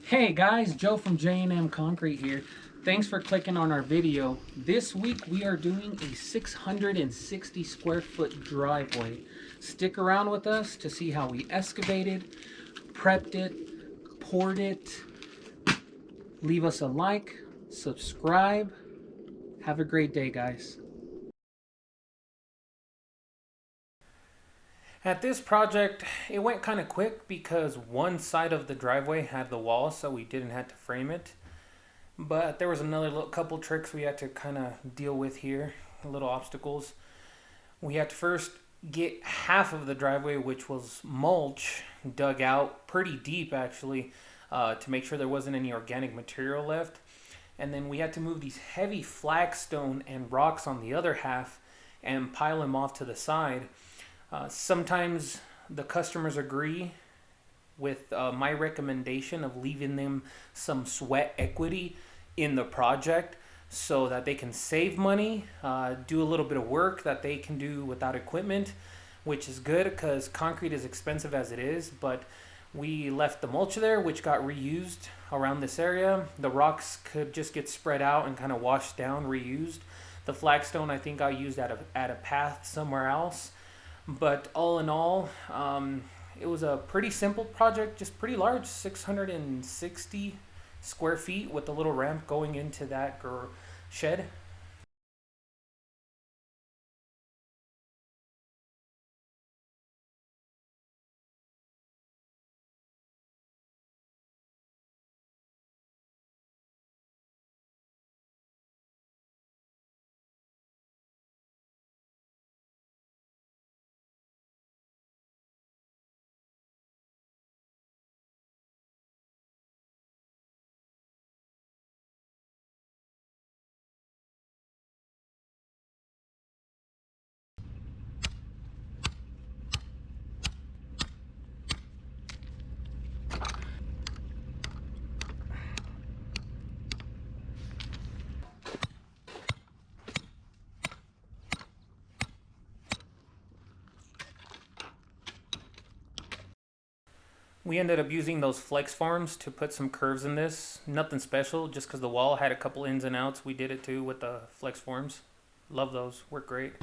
Hey guys, Joe from J&M Concrete here. Thanks for clicking on our video. This week we are doing a 660 square foot driveway. Stick around with us to see how we excavated, prepped it, poured it. Leave us a like, subscribe. Have a great day, guys. At this project, it went kind of quick because one side of the driveway had the wall, so we didn't have to frame it. But there was another couple tricks we had to kind of deal with here, little obstacles. We had to first get half of the driveway, which was mulch, dug out pretty deep actually, to make sure there wasn't any organic material left. And then we had to move these heavy flagstone and rocks on the other half and pile them off to the side. Sometimes the customers agree with my recommendation of leaving them some sweat equity in the project so that they can save money, do a little bit of work that they can do without equipment, which is good because concrete is expensive as it is. But we left the mulch there, which got reused around this area. The rocks could just get spread out and kind of washed down, reused. The flagstone I think I used at a path somewhere else. But all in all, it was a pretty simple project, just pretty large, 660 square feet with a little ramp going into that shed. We ended up using those flex forms to put some curves in this. Nothing special, just because the wall had a couple ins and outs. We did it too with the flex forms. Love those, work great.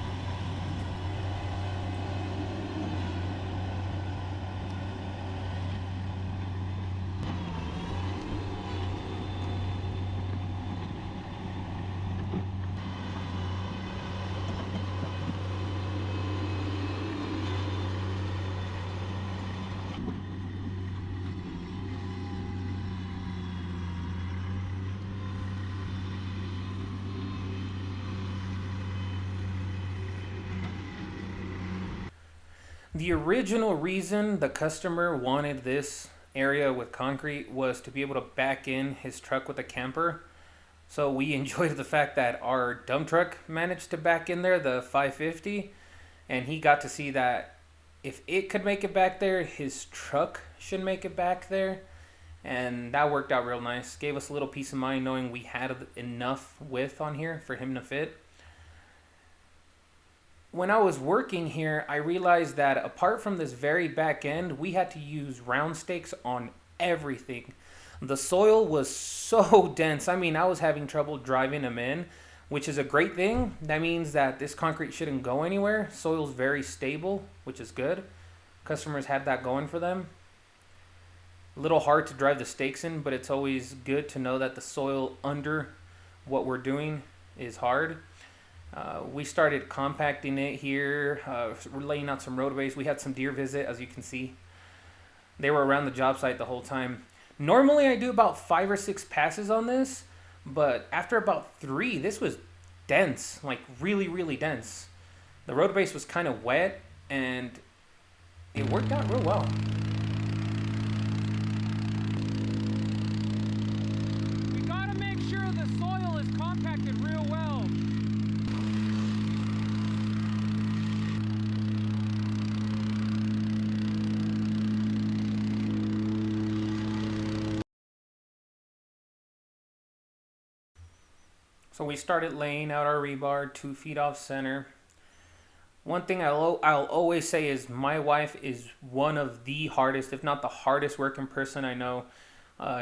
The original reason the customer wanted this area with concrete was to be able to back in his truck with a camper. So we enjoyed the fact that our dump truck managed to back in there, the 550, and he got to see that if it could make it back there, his truck should make it back there. And that worked out real nice. Gave us a little peace of mind knowing we had enough width on here for him to fit. When I was working here, I realized that apart from this very back end, we had to use round stakes on everything. The soil was so dense. I mean, I was having trouble driving them in, which is a great thing. That means that this concrete shouldn't go anywhere. Soil's very stable, which is good. Customers had that going for them. A little hard to drive the stakes in, but it's always good to know that the soil under what we're doing is hard. We started compacting it here. We're laying out some roadways. We had some deer visit, as you can see. They were around the job site the whole time. Normally I do about 5 or 6 passes on this, but after about 3, this was dense, like really, really dense. The road base was kind of wet, and it worked out real well. We gotta make sure the soil is compacted real well. So we started laying out our rebar 2 feet off center. One thing I'll always say is my wife is one of the hardest, if not the hardest working person I know.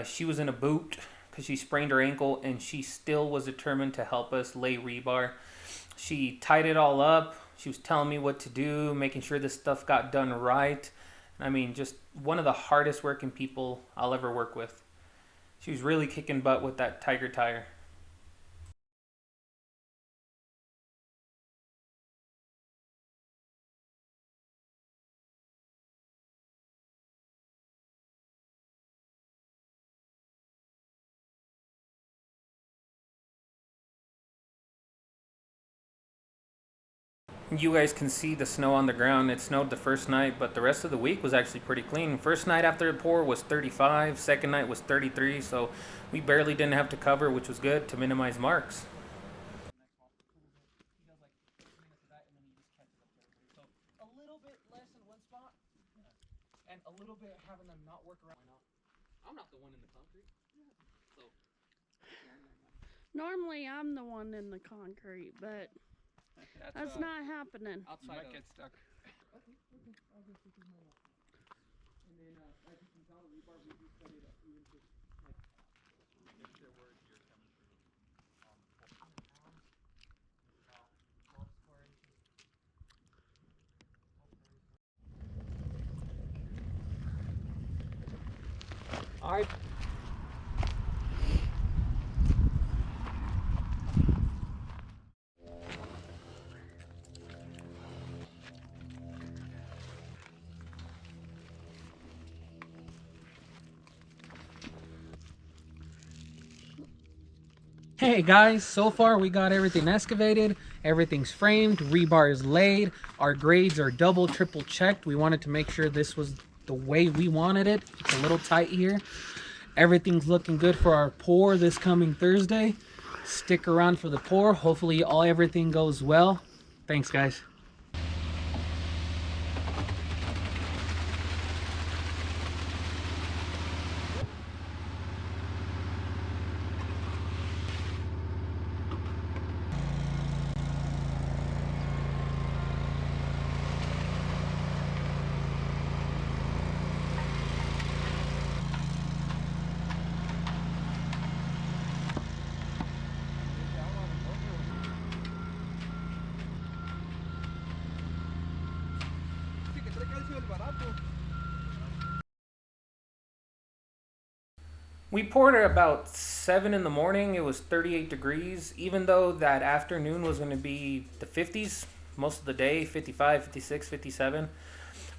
She was in a boot because she sprained her ankle, and she still was determined to help us lay rebar. She tied it all up. She was telling me what to do, making sure this stuff got done right. I mean, just one of the hardest working people I'll ever work with. She was really kicking butt with that Tiger tire. You guys can see the snow on the ground. It snowed the first night, but the rest of the week was actually pretty clean. First night after the pour was 35, second night was 33, so we barely didn't have to cover, which was good to minimize marks. Normally, I'm the one in the concrete, but that's not happening. Outside you might get stuck. Okay, okay. I'll just take mine off. And then, as you can tell, the rebar we do set it up even just like. If there were deer coming through, all right. Hey guys, so far we got everything excavated, everything's framed, rebar is laid, our grades are double, triple checked. We wanted to make sure this was the way we wanted it. It's a little tight here. Everything's looking good for our pour this coming Thursday. Stick around for the pour. Hopefully everything goes well. Thanks guys. We poured at about 7 in the morning. It was 38 degrees. Even though that afternoon was going to be the 50s most of the day, 55, 56, 57.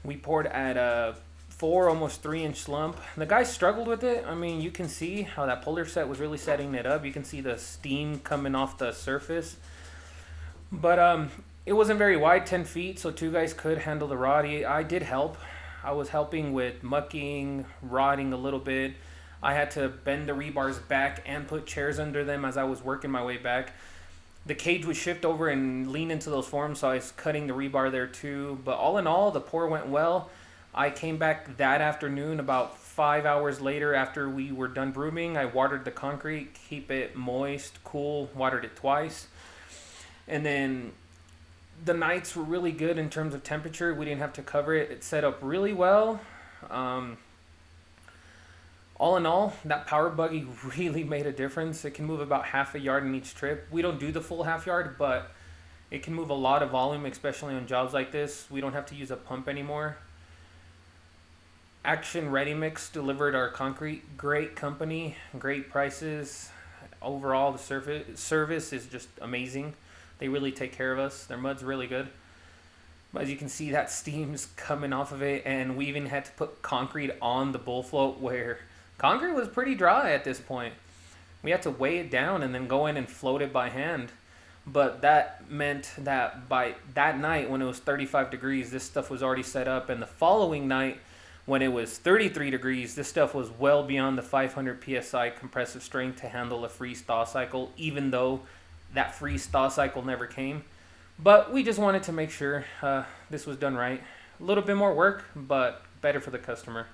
We poured at a 4, almost 3 inch slump. The guy struggled with it. I mean, you can see how that puller set was really setting it up. You can see the steam coming off the surface. But it wasn't very wide, 10 feet, so two guys could handle the rod. I did help. I was helping with mucking, rodding a little bit. I had to bend the rebars back and put chairs under them as I was working my way back. The cage would shift over and lean into those forms, so I was cutting the rebar there too. But all in all, the pour went well. I came back that afternoon about 5 hours later after we were done brooming. I watered the concrete, keep it moist, cool, watered it twice. And then the nights were really good in terms of temperature. We didn't have to cover it. It set up really well. Um, all in all, that power buggy really made a difference. It can move about half a yard in each trip. We don't do the full half yard, but it can move a lot of volume, especially on jobs like this. We don't have to use a pump anymore. Action Ready Mix delivered our concrete. Great company, great prices. Overall, the service is just amazing. They really take care of us. Their mud's really good. But as you can see, that steam's coming off of it, and we even had to put concrete on the bull float where concrete was pretty dry at this point. We had to weigh it down and then go in and float it by hand. But that meant that by that night, when it was 35 degrees, this stuff was already set up. And the following night, when it was 33 degrees, this stuff was well beyond the 500 psi compressive strength to handle a freeze thaw cycle, even though that freeze thaw cycle never came. But we just wanted to make sure this was done right. A little bit more work, but better for the customer.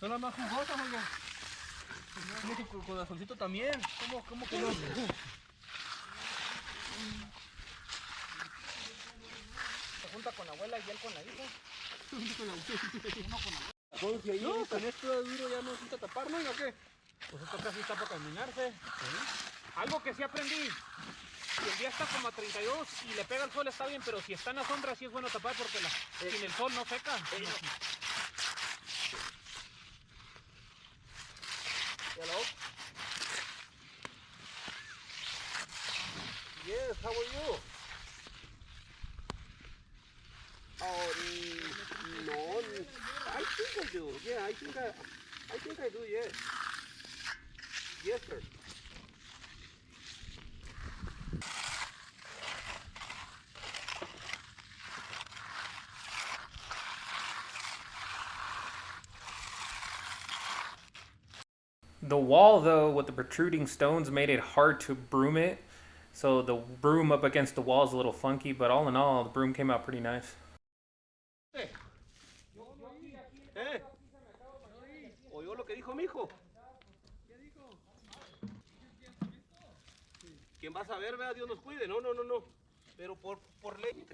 Son las más jugosas, oiga. Tiene su corazoncito también. ¿Cómo que no? Se junta con la abuela y él con la hija. No, con esto de duro ya no necesita tapar, ¿no? ¿O qué? Pues esto casi está para caminarse. Algo que sí aprendí. Si el día está como a 32 y le pega el sol está bien, pero si está en la sombra sí es bueno tapar porque sin el sol no seca. Hello? Yes, how are you? Oh, no, I think I do. Yeah, I think I do, yes. Yes, sir. The wall, though, with the protruding stones made it hard to broom it. So the broom up against the wall is a little funky, but all in all, the broom came out pretty nice. ¿Oyó lo que dijo mi hijo? ¿Qué dijo? ¿Quién va a saber, vea? Dios nos cuide. No. Pero por ley.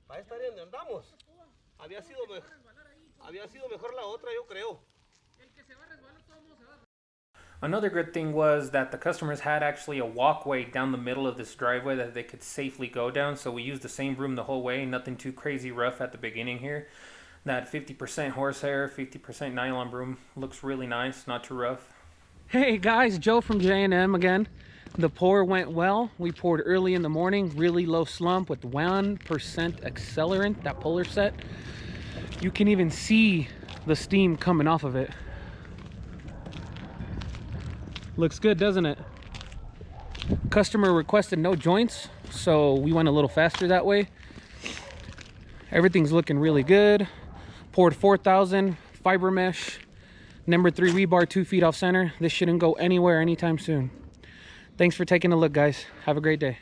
Para estar en donde andamos. Había sido mejor la otra, yo creo. Another good thing was that the customers had actually a walkway down the middle of this driveway that they could safely go down. So we used the same broom the whole way, nothing too crazy rough at the beginning here. That 50% horsehair, 50% nylon broom looks really nice, not too rough. Hey guys, Joe from J&M again. The pour went well. We poured early in the morning, really low slump with 1% accelerant, that puller set. You can even see the steam coming off of it. Looks good, doesn't it? Customer requested no joints, so we went a little faster that way. Everything's looking really good. Poured 4,000 fiber mesh, number 3 rebar, 2 feet off center. This shouldn't go anywhere anytime soon. Thanks for taking a look, guys. Have a great day.